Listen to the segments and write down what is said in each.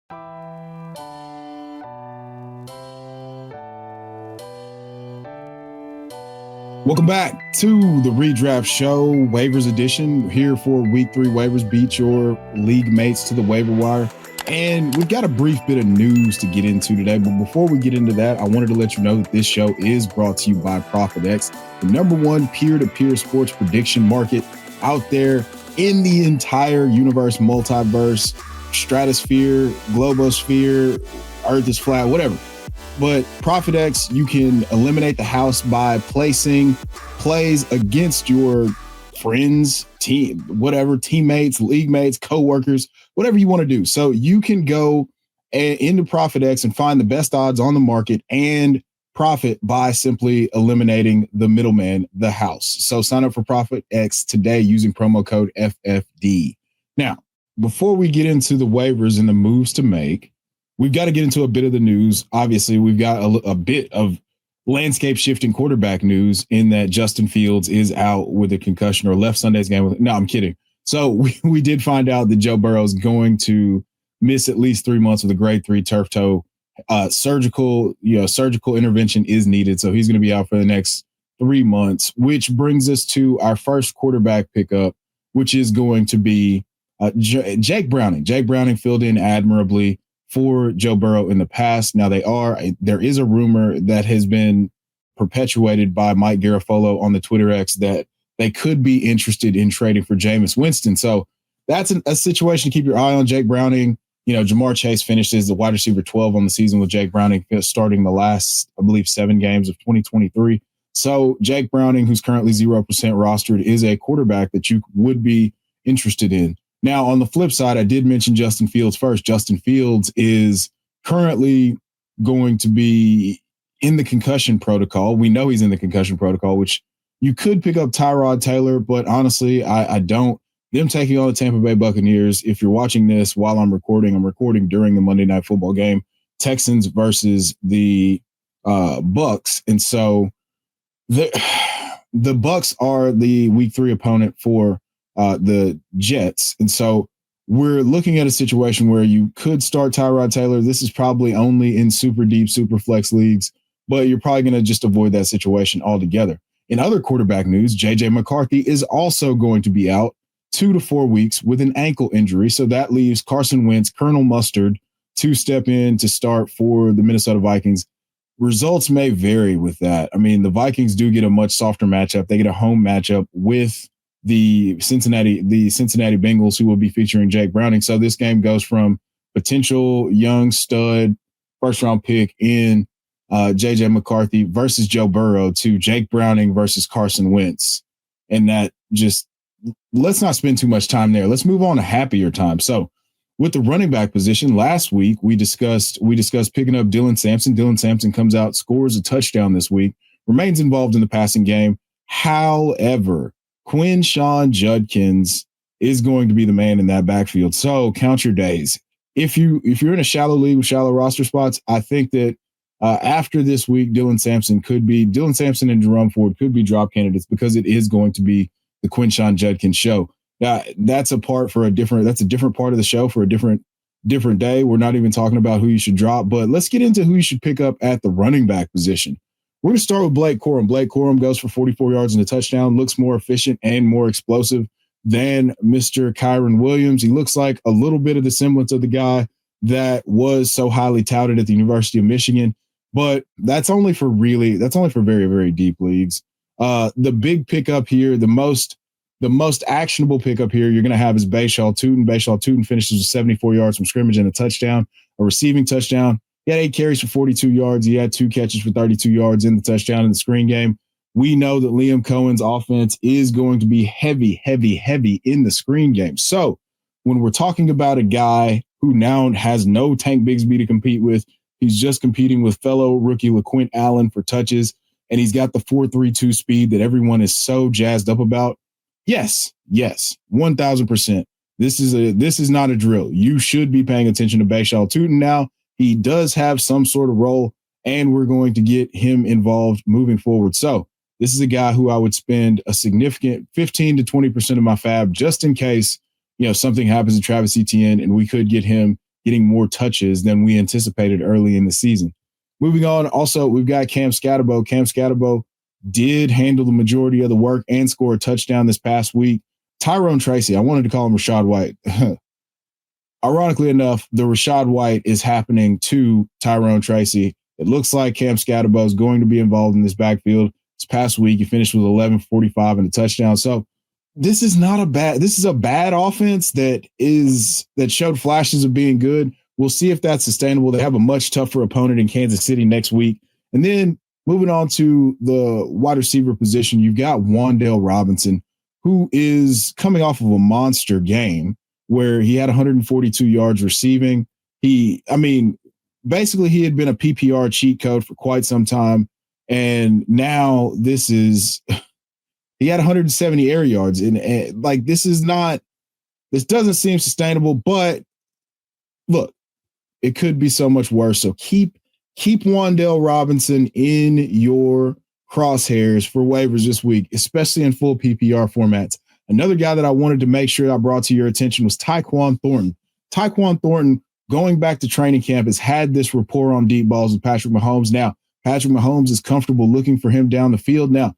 Welcome back to the Redraft Show, Waivers edition. We're here for Week 3 waivers. Beat your league mates to the waiver wire. And we've got a brief bit of news to get into today. But before we get into that, I wanted to let you know that this show is brought to you by ProfitX, the #1 peer-to-peer sports prediction market out there in the entire universe, multiverse, stratosphere, globosphere, Earth is flat, whatever. But ProfitX, you can eliminate the house by placing plays against your friends, team, whatever, teammates, league mates, coworkers, whatever you want to do. So you can go into ProfitX and find the best odds on the market and profit by simply eliminating the middleman, the house. So sign up for ProfitX today using promo code FFD. Now, before we get into the waivers and the moves to make, we've got to get into a bit of the news. Obviously, we've got a bit of landscape shifting quarterback news in that Justin Fields is out with a concussion or left Sunday's game. No, I'm kidding. So we did find out that Joe Burrow is going to miss at least 3 months with a grade 3 turf toe. Surgical intervention is needed. So he's going to be out for the next 3 months, which brings us to our first quarterback pickup, which is going to be Jake Browning. Jake Browning filled in admirably for Joe Burrow in the past. Now there is a rumor that has been perpetuated by Mike Garafolo on the Twitter X that they could be interested in trading for Jameis Winston. So that's a situation to keep your eye on. Jake Browning, Jamar Chase finished as the wide receiver 12 on the season with Jake Browning starting the last, I believe, 7 games of 2023. So Jake Browning, who's currently 0% rostered, is a quarterback that you would be interested in. Now, on the flip side, I did mention Justin Fields first. Justin Fields is currently going to be in the concussion protocol. We know he's in the concussion protocol, which you could pick up Tyrod Taylor, but honestly, I don't. Them taking on the Tampa Bay Buccaneers, if you're watching this while I'm recording during the Monday Night Football game, Texans versus the Bucks. And so the Bucks are the Week 3 opponent for the Jets. And so we're looking at a situation where you could start Tyrod Taylor. This is probably only in super deep, super flex leagues, but you're probably going to just avoid that situation altogether. In other quarterback news, JJ McCarthy is also going to be out 2 to 4 weeks with an ankle injury. So that leaves Carson Wentz, Colonel Mustard, to step in to start for the Minnesota Vikings. Results may vary with that. I mean, the Vikings do get a much softer matchup. They get a home matchup with the Cincinnati Bengals, who will be featuring Jake Browning. So this game goes from potential young stud first round pick in JJ McCarthy versus Joe Burrow to Jake Browning versus Carson Wentz. And that just, let's not spend too much time there. Let's move on to happier time. So with the running back position, last week we discussed picking up Dylan Sampson. Dylan Sampson comes out, scores a touchdown this week, remains involved in the passing game. However, Quinshon Judkins is going to be the man in that backfield. So count your days. If you're in a shallow league with shallow roster spots, I think that after this week, Dylan Sampson and Jerome Ford could be drop candidates because it is going to be the Quinshon Judkins show. That's a different part of the show for a different day. We're not even talking about who you should drop, but let's get into who you should pick up at the running back position. We're going to start with Blake Corum. Blake Corum goes for 44 yards and a touchdown, looks more efficient and more explosive than Mr. Kyron Williams. He looks like a little bit of the semblance of the guy that was so highly touted at the University of Michigan, but that's only for very, very deep leagues. The big pickup here, the most actionable pickup here you're going to have is Bhayshul Tuten. Bhayshul Tuten finishes with 74 yards from scrimmage and a touchdown, a receiving touchdown. He had 8 carries for 42 yards. He had 2 catches for 32 yards in the touchdown in the screen game. We know that Liam Cohen's offense is going to be heavy in the screen game. So when we're talking about a guy who now has no Tank Bigsby to compete with, he's just competing with fellow rookie LaQuint Allen for touches, and he's got the 4.32 speed that everyone is so jazzed up about. Yes, 1,000%. This is not a drill. You should be paying attention to Bhayshul Tuten now. He does have some sort of role, and we're going to get him involved moving forward. So this is a guy who I would spend a significant 15 to 20% of my fab just in case, something happens to Travis Etienne and we could get him getting more touches than we anticipated early in the season. Moving on, also, we've got Cam Skattebo. Cam Skattebo did handle the majority of the work and score a touchdown this past week. Tyrone Tracy, I wanted to call him Rachaad White. Ironically enough, the Rachaad White is happening to Tyrone Tracy. It looks like Cam Skattebo is going to be involved in this backfield. This past week, he finished with 11:45 and a touchdown. So this is a bad offense that showed flashes of being good. We'll see if that's sustainable. They have a much tougher opponent in Kansas City next week. And then moving on to the wide receiver position, you've got Wan'Dale Robinson, who is coming off of a monster game where he had 142 yards receiving. Basically he had been a PPR cheat code for quite some time. And now he had 170 air yards. And this doesn't seem sustainable, but look, it could be so much worse. So keep Wan'Dale Robinson in your crosshairs for waivers this week, especially in full PPR formats. Another guy that I wanted to make sure I brought to your attention was Tyquan Thornton. Tyquan Thornton, going back to training camp, has had this rapport on deep balls with Patrick Mahomes. Now, Patrick Mahomes is comfortable looking for him down the field. Now,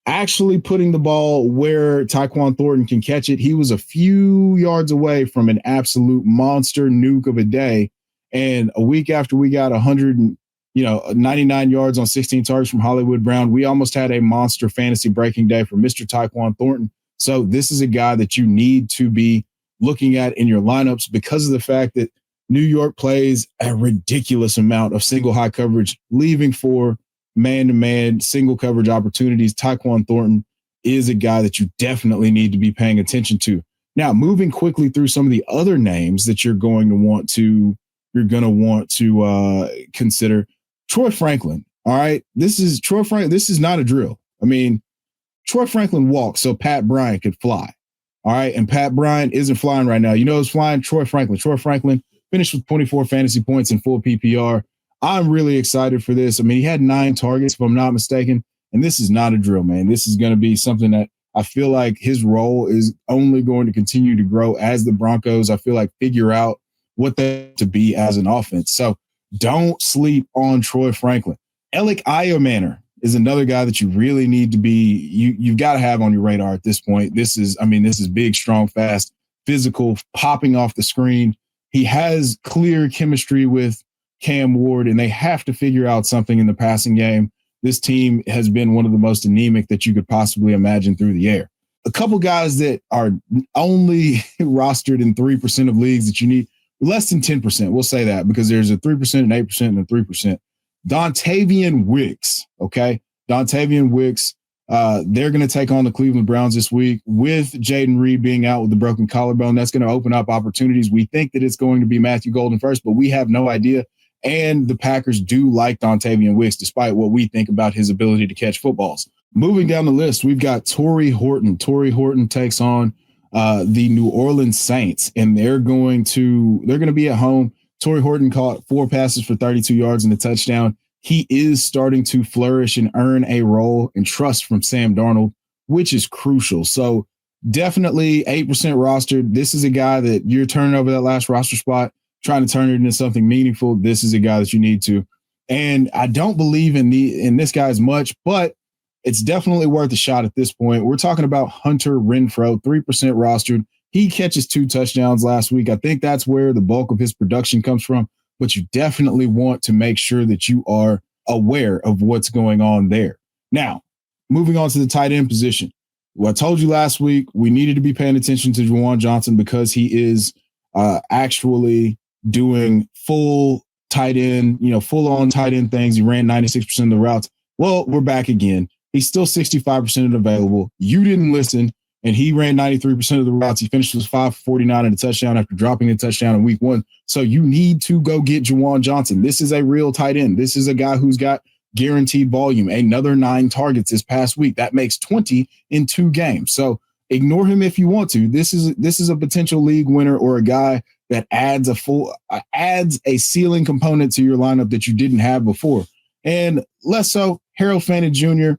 actually putting the ball where Tyquan Thornton can catch it, he was a few yards away from an absolute monster nuke of a day. And a week after we got 99 yards on 16 targets from Hollywood Brown, we almost had a monster fantasy breaking day for Mr. Tyquan Thornton. So this is a guy that you need to be looking at in your lineups because of the fact that New York plays a ridiculous amount of single high coverage, leaving for man-to-man single coverage opportunities. Tyquan Thornton is a guy that you definitely need to be paying attention to. Now, moving quickly through some of the other names that you're going to want to consider. Troy Franklin. All right. This is Troy Franklin. This is not a drill. Troy Franklin walked so Pat Bryant could fly. All right. And Pat Bryant isn't flying right now. You know who's flying? Troy Franklin. Troy Franklin finished with 24 fantasy points in full PPR. I'm really excited for this. He had 9 targets, if I'm not mistaken. And this is not a drill, man. This is going to be something that I feel like his role is only going to continue to grow as the Broncos, I feel like, figure out what they to be as an offense. So don't sleep on Troy Franklin. Elic Ayomanor is another guy that you really need to be, you've got to have on your radar at this point. This is big, strong, fast, physical, popping off the screen. He has clear chemistry with Cam Ward, and they have to figure out something in the passing game. This team has been one of the most anemic that you could possibly imagine through the air. A couple guys that are only rostered in 3% of leagues that you need, less than 10%. We'll say that because there's a 3%, an 8%, and a 3%. Dontayvion Wicks, okay? Dontayvion Wicks, they're going to take on the Cleveland Browns this week with Jaden Reed being out with the broken collarbone. That's going to open up opportunities. We think that it's going to be Matthew Golden first, but we have no idea. And the Packers do like Dontayvion Wicks, despite what we think about his ability to catch footballs. Moving down the list, we've got Tory Horton. Tory Horton takes on the New Orleans Saints, and they're going to be at home. Tory Horton caught 4 passes for 32 yards and a touchdown. He is starting to flourish and earn a role and trust from Sam Darnold, which is crucial. So definitely 8% rostered. This is a guy that you're turning over that last roster spot, trying to turn it into something meaningful. This is a guy that you need to. And I don't believe in this guy as much, but it's definitely worth a shot at this point. We're talking about Hunter Renfrow, 3% rostered. He catches 2 touchdowns last week. I think that's where the bulk of his production comes from, but you definitely want to make sure that you are aware of what's going on there. Now, moving on to the tight end position. Well, I told you last week, we needed to be paying attention to Juwan Johnson because he is actually doing full on tight end things. He ran 96% of the routes. Well, we're back again. He's still 65% available. You didn't listen, and he ran 93% of the routes. He finished with 549 and a touchdown after dropping a touchdown in week 1. So you need to go get Juwan Johnson. This is a real tight end. This is a guy who's got guaranteed volume. Another 9 targets this past week. That makes 20 in 2 games. So ignore him if you want to. This is a potential league winner or a guy that adds a ceiling component to your lineup that you didn't have before. And less so, Harold Fannin Jr.,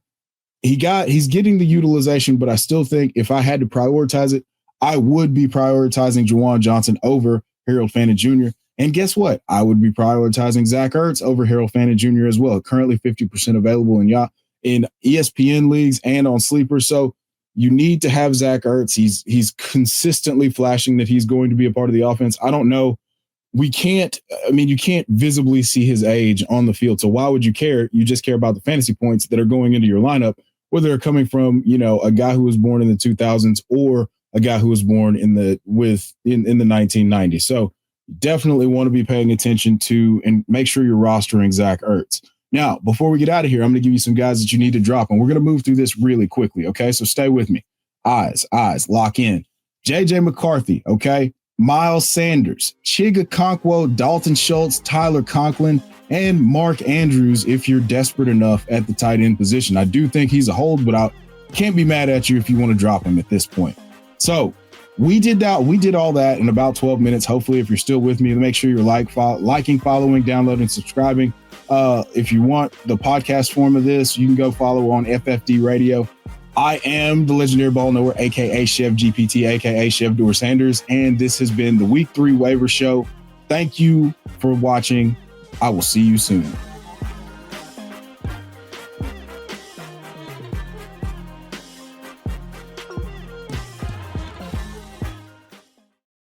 he's getting the utilization, but I still think if I had to prioritize it, I would be prioritizing Juwan Johnson over Harold Fannin Jr. And guess what? I would be prioritizing Zach Ertz over Harold Fannin Jr. as well. Currently 50% available in ESPN leagues and on Sleeper. So you need to have Zach Ertz. He's consistently flashing that he's going to be a part of the offense. I don't know. You can't visibly see his age on the field. So why would you care? You just care about the fantasy points that are going into your lineup, whether they're coming from, a guy who was born in the 2000s or a guy who was born in the 1990s. So definitely want to be paying attention to and make sure you're rostering Zach Ertz. Now, before we get out of here, I'm going to give you some guys that you need to drop, and we're going to move through this really quickly. Okay. So stay with me. Eyes, lock in. JJ McCarthy. Okay. Miles Sanders, Chiga Okonkwo, Dalton Schultz, Tyler Conklin, and Mark Andrews if you're desperate enough at the tight end position. I do think he's a hold, but I can't be mad at you if you want to drop him at this point. So we did all that in about 12 minutes. Hopefully, if you're still with me, make sure you're liking, following, downloading, subscribing. If you want the podcast form of this, you can go follow on FFD Radio. I am the legendary ball knower, aka Chef GPT, aka Chef Dor Sanders, and this has been the Week 3 Waiver Show. Thank you for watching. I will see you soon.